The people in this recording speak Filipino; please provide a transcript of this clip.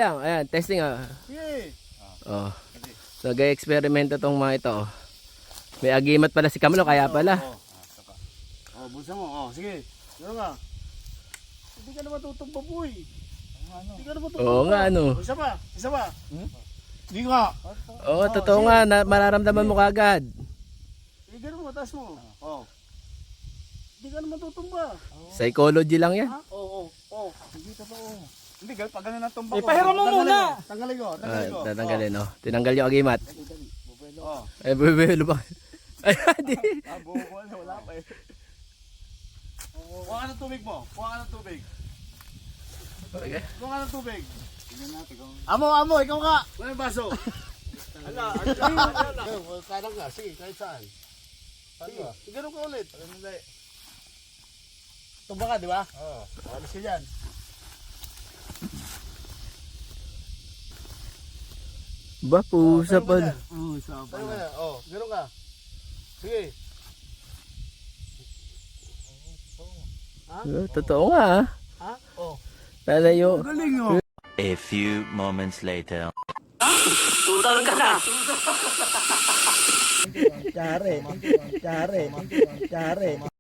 Ayan, testing ah. Sige. Oh. So, gay-eksperimento tong mga ito. Oh. May agimat pala si Kamlo, kaya pala. Bulsa mo. Sige. Ano nga? Hindi ka na matutumba, boy. Hindi ka na matutumba. Oo nga, ano. Isa pa. Isa pa. Hindi nga. Oo, totoo nga. Mararamdaman mo kagad. Hindi ka na mataas mo. Hindi ka na matutumba. Psychology lang yan. Oo. Hindi totoo. Hindi, pag ganun ang tumba ko. Pahira mo muna. Tanggalin ko. Tatanggalin, oh. Tinanggal yung agimat. Oh. Ay, buwelo ba? Ay, hindi. Buho ko na. Wala pa eh. Kuha ka ng tubig mo. Kuha ka ng tubig. Okay. Kuha ka ng tubig. Amo, ikaw ka. Wala yung baso. Ala. Karang ka. Sige, kahit saan. Sige, ganun ka ulit. Tumba ka, di ba? Oo. Alis ka dyan. Ba, pusa pala. Pusa pala. Ganun ka. Sige. Totoo nga, ah. Ha? Lalayo. Galing oh. A few moments later. Tutal ka na. Chare.